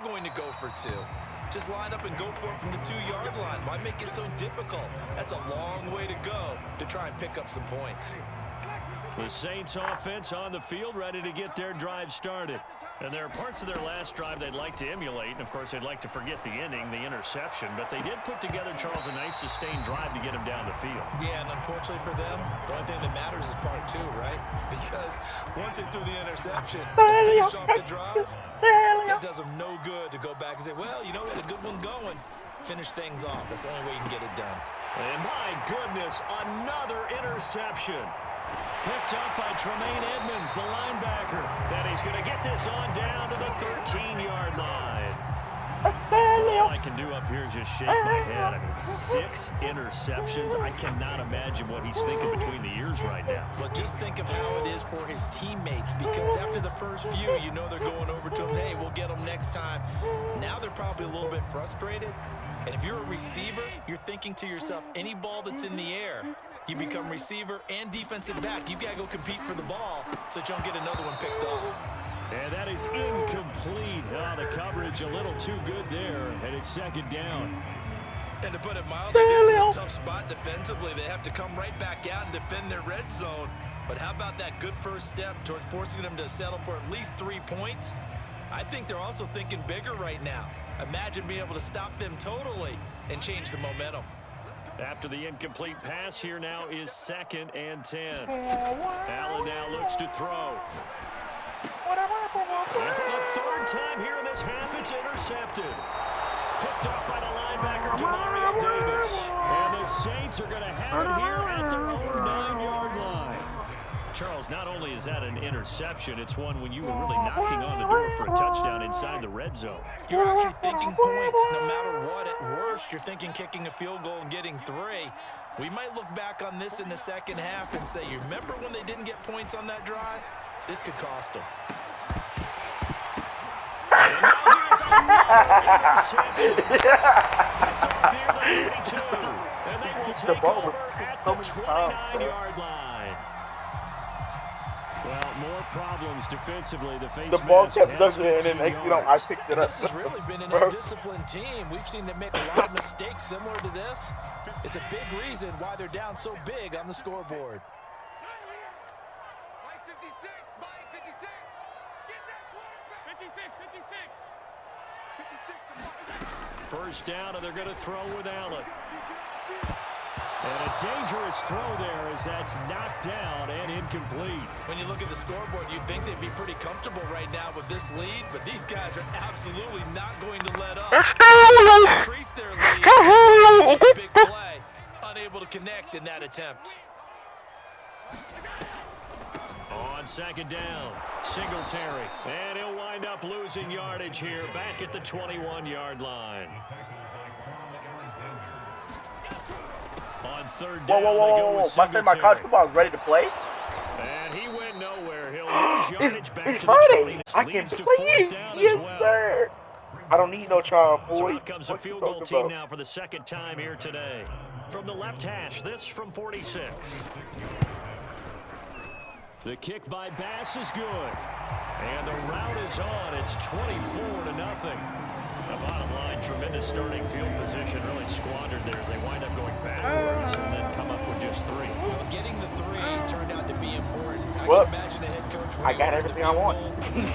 not going to go for 2. Just line up and go for it from the 2-yard line. Why make it so difficult? That's a long way to go to try and pick up some points. The Saints offense on the field, ready to get their drive started. And there are parts of their last drive they'd like to emulate. And, of course, they'd like to forget the inning, the interception. But they did put together, Charles, a nice sustained drive to get him down the field. Yeah, and unfortunately for them, the only thing that matters is part 2, right? Because once they threw the interception and finished off the drive, it does them no good to go back and say, well, you know, we had a good one going. Finish things off. That's the only way you can get it done. And, my goodness, another interception. Picked up by Tremaine Edmonds, the linebacker. And he's going to get this on down to the 13-yard line. All I can do up here is just shake my head. I mean, 6 interceptions. I cannot imagine what he's thinking between the ears right now. Well, just think of how it is for his teammates, because after the first few, you know they're going over to him, hey, we'll get them next time. Now they're probably a little bit frustrated. And if you're a receiver, you're thinking to yourself, any ball that's in the air, you become receiver and defensive back. You've got to go compete for the ball so that you don't get another one picked off. And that is incomplete. Oh, the coverage a little too good there, and it's second down. And to put it mildly, this is a tough spot defensively. They have to come right back out and defend their red zone. But how about that good first step towards forcing them to settle for at least 3 points? I think they're also thinking bigger right now. Imagine being able to stop them totally and change the momentum. After the incomplete pass, here now is 2nd and 10. Allen now looks to throw. And for the 3rd time here in this half, it's intercepted. Picked up by the linebacker, Demario Davis. And the Saints are going to have it here at their own 9-yard line. Charles, not only is that an interception, it's one when you were really knocking on the door for a touchdown inside the red zone. You're actually thinking points. No matter what, at worst, you're thinking kicking a field goal and getting 3. We might look back on this in the second half and say, you remember when they didn't get points on that drive? This could cost them. And now here's another interception. Picked up near the 32. And they will take over at the 29-yard line. Well, more problems defensively. The ball kept ducking and then I picked it up. This has really been an undisciplined team. We've seen them make a lot of mistakes similar to this. It's a big reason why they're down so big on the scoreboard. Mike 56, Mike 56. Get that quarterback. 56. First down, and they're going to throw with Allen. And a dangerous throw there as that's knocked down and incomplete. When you look at the scoreboard, you'd think they'd be pretty comfortable right now with this lead, but these guys are absolutely not going to let up. Increase their lead. Big play. Unable to connect in that attempt. On 2nd down, Singletary. And he'll wind up losing yardage here back at the 21-yard line. On 3rd down, whoa. My college football is ready to play. And he went nowhere. He'll lose yardage back to hurting. the 20. I can Leads to play. 4th down Yes, as well. sir. I don't need no child, boy. So out comes a field goal team now for the 2nd time here today. From the left hash, this from 46. The kick by Bass is good. And the route is on. It's 24-0. The bottom line, tremendous starting field position, really squandered there as they wind up going backwards and then come up with just 3. Well, getting the 3 turned out to be important. I Well, can imagine a head coach. I got everything I want.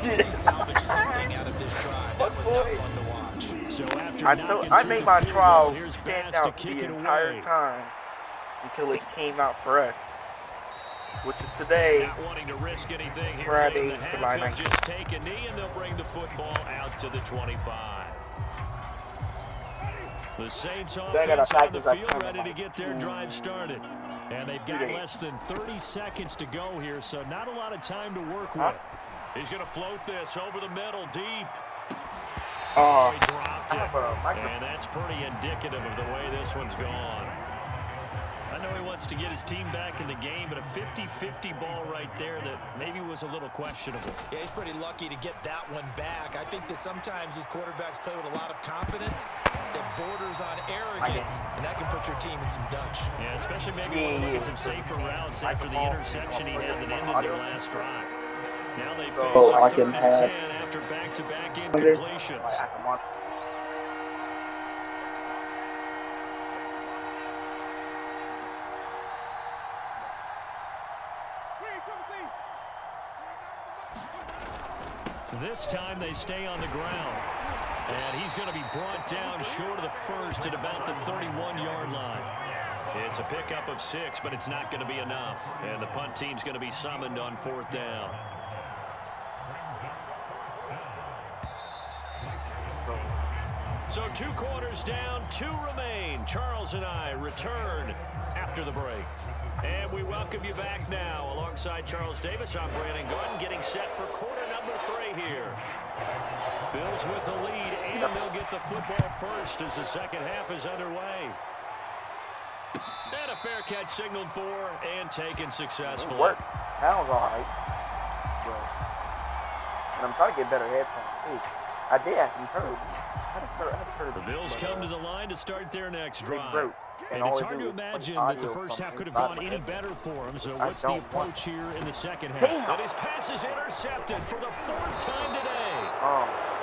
They salvaged something out of this drive. That was not fun to watch. So after I made my trial here's stand Bass to out kick the it entire away. time until it came out for us, which is today. Not wanting to risk anything here Friday, in the half, July he'll 19th. just take a knee and they'll bring the football out to the 25. The Saints offense on the field ready to get their drive started. And they've got less than 30 seconds to go here, so not a lot of time to work with. He's going to float this over the middle, deep. He dropped it. And that's pretty indicative of the way this one's gone. I know he wants to get his team back in the game, but a 50-50 ball right there that maybe was a little questionable. Yeah, he's pretty lucky to get that one back. I think that sometimes these quarterbacks play with a lot of confidence that borders on arrogance, and that can put your team in some Dutch. Yeah, especially maybe when looking at some safer routes after the interception he had that ended their last drive. Now they face a 3rd and 10 after back-to-back incompletions. This time they stay on the ground. And he's going to be brought down short of the first at about the 31-yard line. It's a pickup of 6, but it's not going to be enough. And the punt team's going to be summoned on 4th down. So 2 quarters down, 2 remain. Charles and I return after the break. And we welcome you back now. Alongside Charles Davis, I'm Brandon Gordon, getting set for quarter number 3 here. Bills with the lead, and they'll get the football first as the second half is underway. And a fair catch signaled for and taken successfully. Work. That was all right. And I'm trying to get better headphones, too. I did actually heard. The Bills come to the line to start their next drive. And it's hard to imagine that the first half could have gone any better for him. So what's the approach here in the second half? And his pass is intercepted for the 4th time today.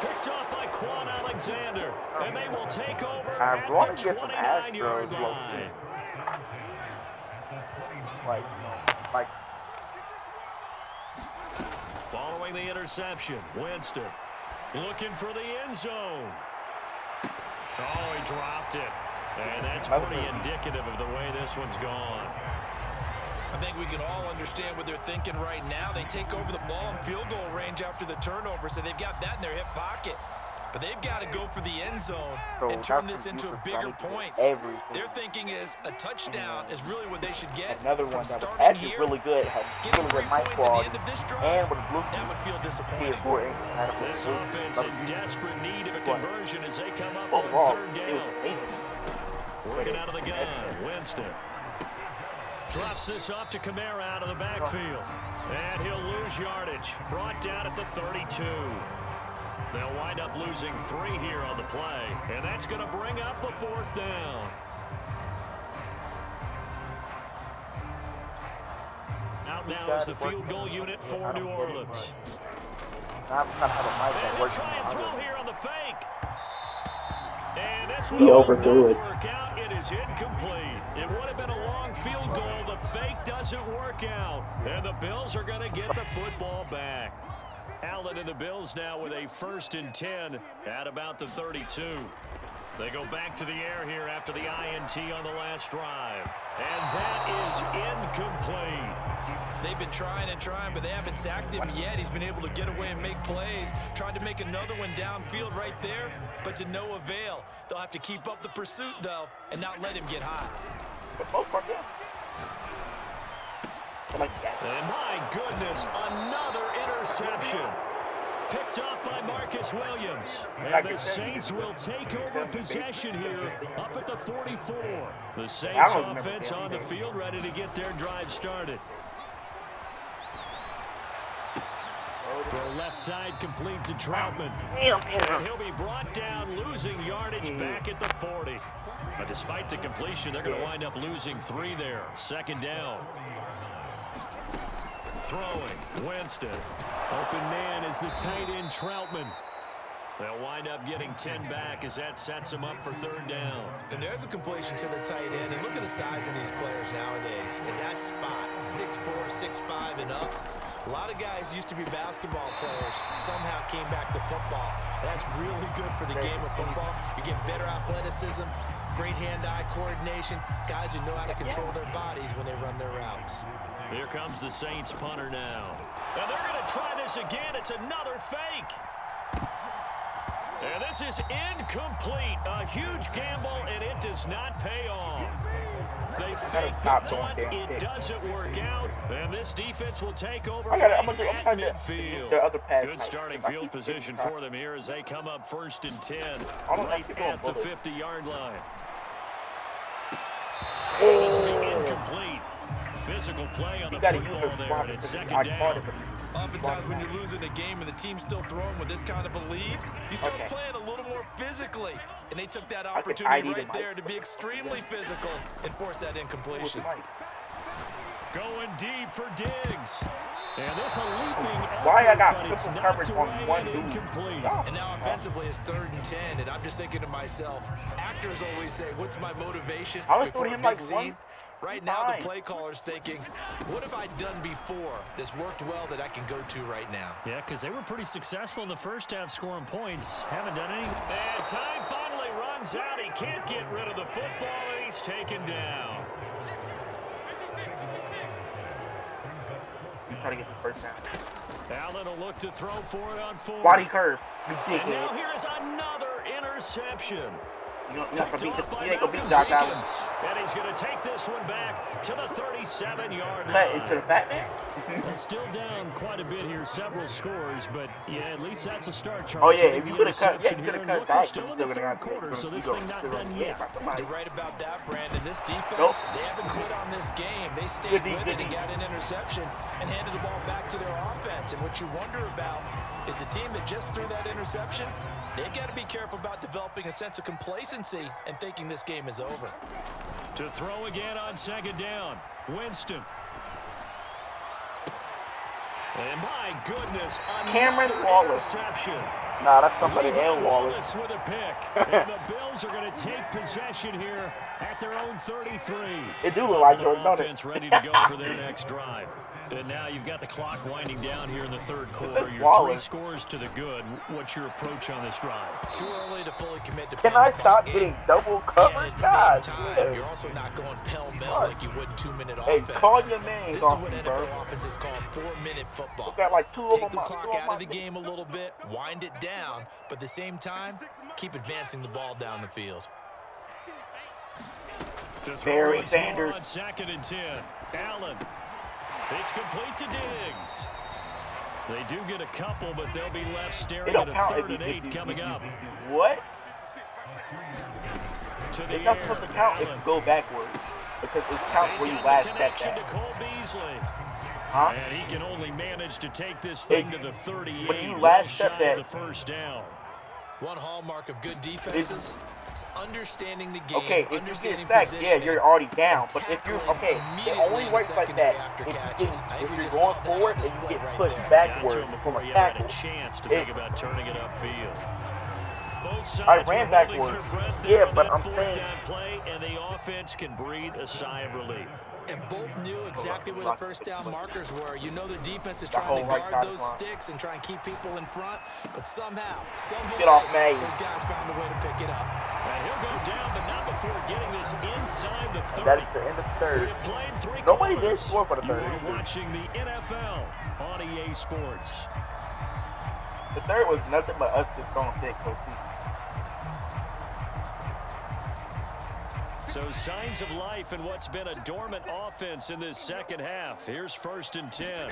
Picked up by Quan Alexander. And they will take over at the 29-yard line. Following the interception, Winston looking for the end zone. Oh, he dropped it. And that's pretty indicative of the way this one's gone. I think we can all understand what they're thinking right now. They take over the ball in field goal range after the turnover, so they've got that in their hip pocket. But they've got to go for the end zone and turn this into a bigger point. Their thinking is a touchdown is really what they should get. Another one that was actually really good. Had really good mic quality. And with Blue, that would feel disappointing. This offense in desperate need of a conversion as they come up on 3rd down. Working out of the gun, Winston. Drops this off to Kamara out of the backfield. And he'll lose yardage. Brought down at the 32. They'll wind up losing 3 here on the play. And that's going to bring up a 4th down. Out now is the field goal unit for New Orleans. And he'll try and throw here on the fake. And this one overthrew it. It is incomplete. It would have been a long field goal. The fake doesn't work out. And the Bills are going to get the football back. Allen and the Bills now with a 1st and 10 at about the 32. They go back to the air here after the INT on the last drive. And that is incomplete. They've been trying and trying, but they haven't sacked him yet. He's been able to get away and make plays. Tried to make another one downfield right there, but to no avail. They'll have to keep up the pursuit, though, and not let him get high. And my goodness, another interception. Picked up by Marcus Williams. And the Saints will take over possession here up at the 44. The Saints offense on the field ready to get their drive started. The left side complete to Troutman. And he'll be brought down, losing yardage back at the 40. But despite the completion, they're going to wind up losing 3 there. 2nd down. Throwing, Winston. Open man is the tight end, Troutman. They'll wind up getting 10 back as that sets them up for 3rd down. And there's a completion to the tight end. And look at the size of these players nowadays. In that spot, 6'4", 6'5", and up. A lot of guys used to be basketball players, somehow came back to football. That's really good for the game of football. You get better athleticism, great hand-eye coordination, guys who know how to control their bodies when they run their routes. Here comes the Saints punter now. And they're going to try this again. It's another fake. And this is incomplete. A huge gamble, and it does not pay off. They fake the punt. It doesn't work out. And this defense will take over at midfield. Good starting field position for them here as they come up 1st and 10 right at the 50-yard line. This will be incomplete. Physical play on the football there, and it's 2nd down. Oftentimes when you're losing a game and the team's still throwing with this kind of a lead, you start playing a little more physically. And they took that opportunity right there to be extremely physical and force that incompletion. Going deep for Diggs. And this a leaping effort, Why I got but it's triple knocked coverage away on one and dude? incomplete. And now offensively it's 3rd and 10, and I'm just thinking to myself, actors always say, what's my motivation I was before doing a him big like one scene? Right now the time. play caller's thinking, what have I done before that's worked well that I can go to right now? Yeah, because they were pretty successful in the first half scoring points. Haven't done any. And time finally runs out. He can't get rid of the football, and he's taken down. You try to get the first down. Allen will look to throw for it on 4th. Body curve. You And now dickhead. here is another interception. You're not Picked gonna beat off by you ain't gonna beat Malcolm Josh Allen. Jenkins. And he's going to take this one back to the 37-yard Cut into the line. fat man. Well, still down quite a bit here, several scores, but yeah, at least that's a start, Charles. Oh yeah, Getting if you the could have cut, interception you here, could have and cut look, we're back. still in the third quarter, so this thing not done yet. You're right about that, Brandon. This defense, Nope. they haven't quit on this game. They stayed Good D, with good it and D. got an interception and handed the ball back to their offense. And what you wonder about is the team that just threw that interception, they've got to be careful about developing a sense of complacency and thinking this game is over. To throw again on 2nd down, Winston. And my goodness, Cameron another Wallace. interception. Nah, that's somebody Levi else, Wallace. with a pick. And the Bills are going to take possession here at their own 33. It do look like Their Jordan, don't it? offense ready to go for their next drive. And now you've got the clock winding down here in the 3rd quarter. Your 3 Wallace. scores to the good. What's your approach on this drive? Too early to fully commit to Can playing I the stop clock getting game. double And covered? at the God, same time, yeah. you're also not going pell-mell What? like you would 2-minute Hey, offense. call your names This is off what me, NFL bro. offense is called 4-minute football. We got like 2 of Take them the out, clock 2 of out my of the game a little bit, wind it down, but at the same time, keep advancing the ball down the field. Barry Sanders. On 2nd and 10. Allen. It's complete to Diggs. They do get a couple, but they'll be left It staring don't at a count 3rd if and you 8 coming up. What? To the It's not air. supposed to count if you Allen. go backwards. Because it counts He's where you got last the stepped connection to at. Cole Beasley. Huh? And he can only manage to take this thing to the 38. When you well last shy step of that- the first down. One hallmark of good defenses is understanding the game, Okay, if you understanding get sacked, yeah, positioning, you're already down. But if tackling you're, okay, it immediately only in works the like secondary that after if catches. I think we you're just saw going that forward on and you display get right pushed there. Got to backwards him from before a you had tackle. a chance to It- think about turning it upfield. Both sides I ran were holding backwards. their breath Yeah, there on but that I'm 4th saying- down play, and the offense can breathe a sigh of relief. And both knew exactly where the first down markers were. You know the defense is The trying whole to right guard side those front. sticks and try and keep people in front, but somehow, some Get off way, me. those guys found a way to pick it up. And he'll go down, but not before getting this inside the 30. That's the end of the We third. have played 3 Nobody did quarters. score for the You third. are watching the NFL on EA Sports. The third was nothing but us just throwing picks. So signs of life in what's been a dormant offense in this second half. Here's 1st and 10.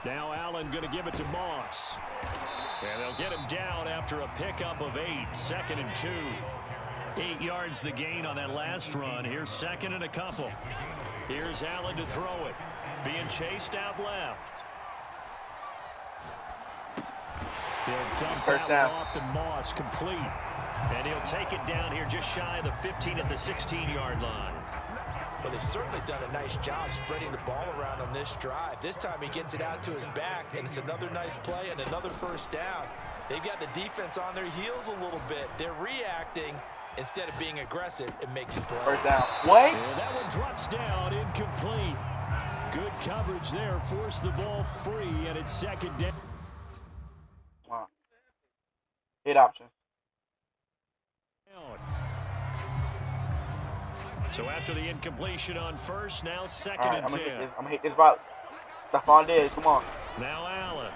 Now Allen going to give it to Moss. And they'll get him down after a pickup of 8. 2nd and 2. 8 yards the gain on that last run. Here's 2nd and a couple. Here's Allen to throw it. Being chased out left. He'll dump First that down. one off to Moss, complete. And he'll take it down here just shy of the 15 at the 16-yard line. Well, they've certainly done a nice job spreading the ball around on this drive. This time he gets it out to his back, and it's another nice play and another first down. They've got the defense on their heels a little bit. They're reacting instead of being aggressive and making plays. First down. What? And that one drops down, incomplete. Good coverage there, forced the ball free, and it's 2nd down. Wow. Hit option. So after the incompletion on 1st, now 2nd All right, and I'm 10. gonna hit this route. Stephon Diggs, come on. Now Allen.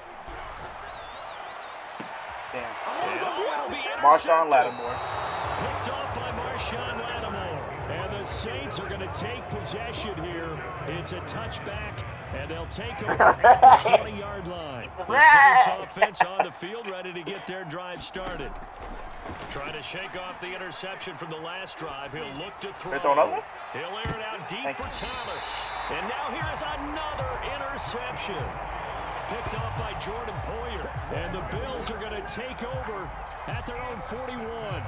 Damn. And it'll be Marshawn intercepted. Lattimore. Picked off by Marshawn Lattimore. And the Saints are going to take possession here. It's a touchback, and they'll take over at the 20-yard line. The Saints offense on the field, ready to get their drive started. Trying to shake off the interception from the last drive. He'll look to throw. He'll air it out deep for Thomas. And now here is another interception. Picked off by Jordan Poyer. And the Bills are going to take over at their own 41.